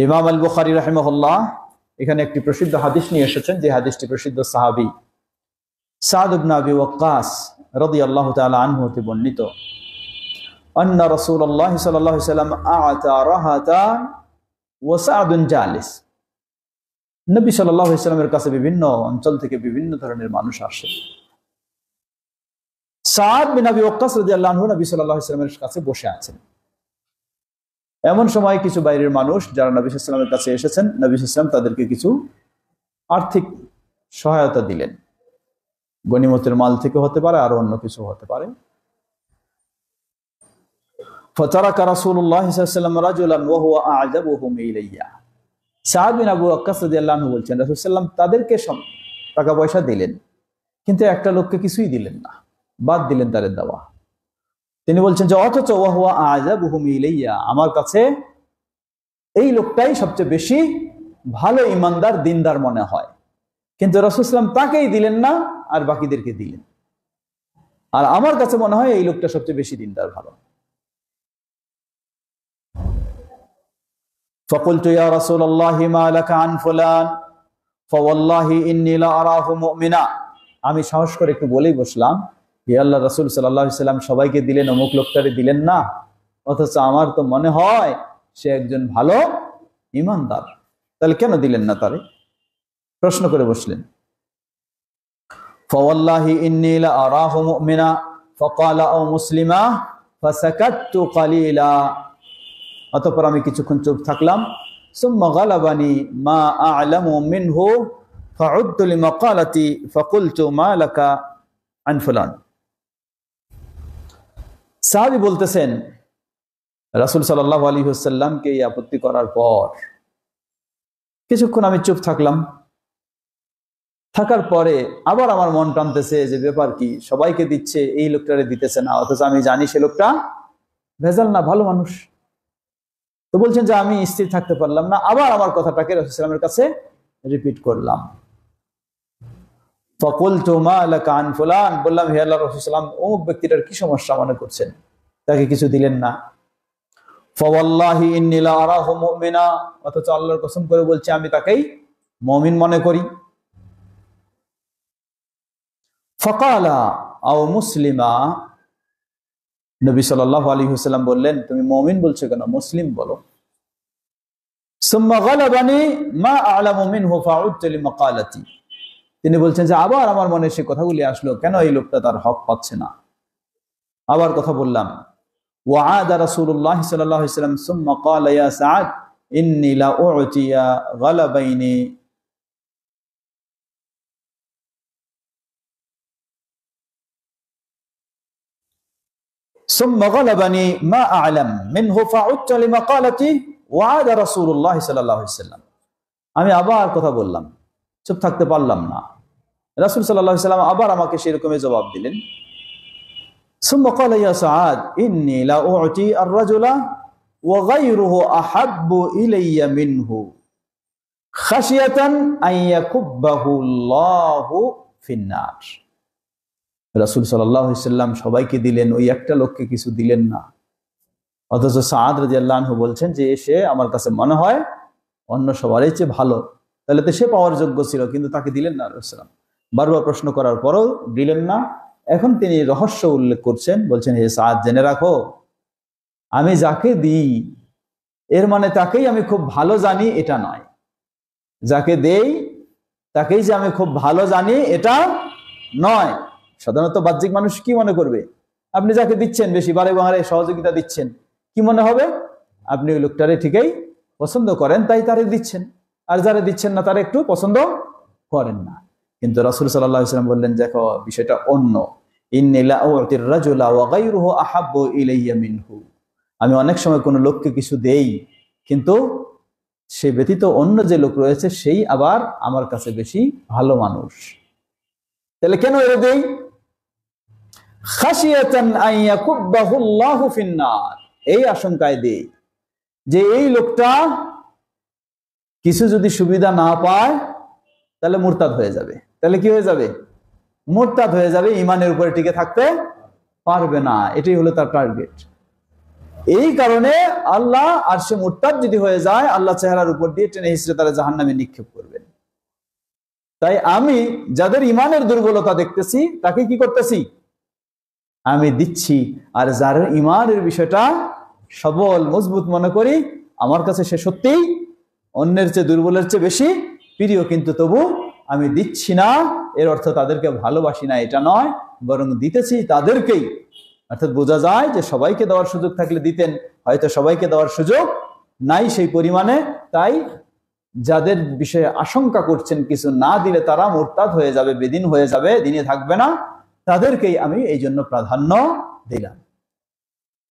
ইমাম আল বুখারী রাহিমাহুল্লাহ এখানে একটি প্রসিদ্ধ হাদিস নিয়ে এসেছেন, যে হাদিসটি প্রসিদ্ধ সাহাবী সাদ ইবনে আবি ওয়াক্কাস রাদিয়াল্লাহু তাআলা আনহু হতে বর্ণিত, আন্না রাসূলুল্লাহ সাল্লাল্লাহু আলাইহি ওয়াসাল্লাম আ'তা রাহাতান ওয়া সা'দুন জালিস। নবী সাল্লাল্লাহু আলাইহি ওয়াসাল্লামের কাছে বিভিন্ন অঞ্চল থেকে বিভিন্ন ধরনের মানুষ আসে। সাদ বিন আবি ওয়াক্কাস রাদিয়াল্লাহু আনহু নবী সাল্লাল্লাহু আলাইহি ওয়াসাল্লামের কাছে বসে আছেন। এমন সময় কিছু বাইরের মানুষ যারা নবী সাল্লাল্লাহু আলাইহি ওয়াসাল্লামের কাছে এসেছেন, নবী সাল্লাল্লাহু আলাইহি ওয়াসাল্লাম তাদেরকে কিছু আর্থিক সহায়তা দিলেন। গনিমতের মাল থেকে হতে পারে, আরো অন্য কিছু হতে পারে। ফাতারাকা রাসূলুল্লাহ সাল্লাল্লাহু আলাইহি ওয়াসাল্লাম রাজুলান ওয়া হুয়া আ'জাবুহুম ইলাইয়া। সাদ বিন আবু ওয়াক্কাস রাদিয়াল্লাহু আনহু বলছেন, রাসূল সাল্লাল্লাহু আলাইহি ওয়াসাল্লাম তাদেরকে টাকা পয়সা দিলেন, কিন্তু একটা লোককে কিছুই দিলেন না, বাদ দিলেন তাদের দেওয়া। তিনি বলছেন যে অথচ ওয়া হুয়া আ'জাবুহুম ইলাইয়া, আমার কাছে এই লোকটাই সবচেয়ে বেশি ভালো ইমানদার দিনদার মনে হয়, কিন্তু রাসূল সাল্লাল্লাহু আলাইহি ওয়াসাল্লাম তাকেই দিলেন না, আর বাকিদেরকে দিলেন। আর আমার কাছে মনে হয় এই লোকটা সবচেয়ে বেশি দিনদার ভালো। ফাকুলতু ইয়া রাসূলুল্লাহি মা লাকা আন ফুলান ফাওয়াল্লাহি ইন্নী লা আরাহু মুমিনা। আমি সাহস করে একটু বলেই বসলাম, হে আল্লাহর রাসূল সাল্লাল্লাহু আলাইহি ওয়াসাল্লাম সবাইকে দিলেন, অমুক লোকটারে দিলেন না, অথচ আমার তো মনে হয় সে একজন ভালো ইমানদার, তাহলে কেন দিলেন না তারে? প্রশ্ন করে বসলেন। ফাওয়াল্লাহি ইন্নী লা আরাহু মুমিনা ফাকালা আও মুসলিমা ফাসাকাততু কালিলা। অতঃপর আমি কিছুক্ষণ চুপ থাকলাম। সুম্মা গালাবানি মা আ'লামু মিনহু ফাউদ্দু লিমাকালাতি ফাকুলতু মা লাকা আন ফুলান। সাহাবী বলতেছেন, রাসূল সাল্লাল্লাহু আলাইহি ওয়াসাল্লামকে এই আপত্তি করার পর কিছুক্ষণ আমি চুপ থাকলাম। থাকার পরে আবার আমার মন টানতেছে যে ব্যাপার কি, সবাইকে দিচ্ছে, এই লোকটারে দিতেছে না, অথচ আমি জানি সে লোকটা ভেজাল না, ভালো মানুষ। তো বলছেন যে আমি স্থির থাকতে পারলাম না, আবার আমার কথাটাকে রাসূল সাল্লাল্লাহু আলাইহি ওয়াসাল্লামের কাছে রিপিট করলাম। ফাকুলতু মা লাকা আন ফুলান, বললাম হে আল্লাহর রাসূল সাল্লাল্লাহু আলাইহি ওয়াসাল্লাম অমুক ব্যক্তিটার কি সমস্যা মনে করছেন, তাকে কিছু দিলেন না। ফাওয়াল্লাহি ইন্নী লা আরাহু মুমিনা, অথচ আল্লাহর কসম করে বলছি আমি তাকেই মুমিন মনে করি। ফাকালা আও মুসলিমা, নবী সাল্লাল্লাহু আলাইহি ওয়াসাল্লাম বললেন তুমি মুমিন বলছো কেন, মুসলিম বলো। সুম্মা গালাবানি মা আ'লামু মিনহু ফাউদতু লিমাকালাতি। তিনি বলছেন যে আবার আমার মনে সে কথাগুলি আসলো, কেন এই লোকটা তার হক পাচ্ছে না। আবার কথা বললাম। ওয়া'আদা রাসূলুল্লাহ সাল্লাল্লাহু আলাইহি ওয়াসাল্লাম সুম্মা ক্বালা ইয়া সা'দ ইন্নী লা উ'তিয়া গালাবাইনি। ثم غلبني ما أعلم منه فعدت لمقالتي وعاد رسول الله صلى الله عليه وسلم। আমি আবার কথা বললাম, চুপ থাকতে পারলাম না। রাসূল সাল্লাল্লাহু আলাইহি ওয়াসাল্লাম আবার আমাকে সেরকমই জবাব দিলেন। ثم قال يا سعد إني لا أعطي الرجل وغيره أحب إلي منه خشية أن يكبه الله في النار। রাসূল সাল্লাল্লাহু আলাইহি ওয়াসাল্লাম সবাইকে দিলেন, ওই একটা লোককে কিছু দিলেন না, অথচ সাদ রাদিয়াল্লাহু আনহু বলছেন যে সে আমার কাছে মনে হয় অন্য সবারই চেয়ে ভালো, তাহলে তো সে পাওয়ার যোগ্য ছিল, কিন্তু তাকে দিলেন না। রাসূল বারবার প্রশ্ন করার পরও দিলেন না। এখন তিনি রহস্য উল্লেখ করছেন, বলছেন হে সাদ জেনে রাখো, আমি যাকে দিই এর মানে তাকেই আমি খুব ভালো জানি এটা নয়, যাকে দেই তাকেই যে আমি খুব ভালো জানি এটা নয়। সাধারণত বাহ্যিক মানুষ কি মনে করবে, আপনি যাকে দিচ্ছেন বেশি বারে বারে সহযোগিতা দিচ্ছেন, কি মনে হবে আপনি ওই লোকটারে ঠিকই পছন্দ করেন তাই তারে দিচ্ছেন, আর যারা দিচ্ছেন না তারা একটু পছন্দ করেন না। কিন্তু রাসূল সাল্লাল্লাহু আলাইহি ওয়াসাল্লাম বললেন দেখো বিষয়টা অন্য। ইন্নী লা উ'তির রাজুলা ওয়া গায়রুহু আহাব্বু ইলাইয়া মিনহু। আমি অনেক সময় কোনো লোককে কিছু দেই, কিন্তু সে ব্যতীত অন্য যে লোক রয়েছে সেই আবার আমার কাছে বেশি ভালো মানুষ। তাহলে কেন এর দেই? খাশিয়াতান আন ইয়াকুব্বাহু আল্লাহু ফিন নার, এই আশঙ্কায় দেই যে এই লোকটা কিছু যদি সুবিধা না পায় তাহলে মুরতাদ হয়ে যাবে। তাহলে কি হয়ে যাবে? মুরতাদ হয়ে যাবে, ঈমানের উপরে টিকে থাকতে পারবে না, এটাই হলো তার টার্গেট। এই কারণে আল্লাহ আরশে মুরতাদ যদি হয়ে যায়, আল্লাহ চেহারার উপর দিয়ে টেনে হিসেবে তারা জাহান্নামে নিক্ষেপ করবেন। তাই আমি যাদের ইমানের দুর্বলতা দেখতেছি তাকে কি করতেছি, আমি দিচ্ছি। আর যার ইমানের বিষয়টা সবল মজবুত মনে করি, আমার কাছে সে সত্যিই অন্যের চেয়ে দুর্বলের চেয়ে বেশি প্রিয়, কিন্তু তবু আমি দিচ্ছি না, এর অর্থ তাদেরকে ভালোবাসি না এটা নয়, বরং দিতেছি তাদেরকেই। অর্থাৎ বোঝা যায় যে সবাইকে দেওয়ার সুযোগ থাকলে দিতেন, হয়তো সবাইকে দেওয়ার সুযোগ নাই সেই পরিমাণে। তাই যাদের বিষয়ে আশঙ্কা করছেন কিছু না দিলে তারা মুরতাদ হয়ে যাবে, বেদিন হয়ে যাবে, দিনে থাকবে না, তাদেরকেই আমি এই জন্য প্রাধান্য দিলাম।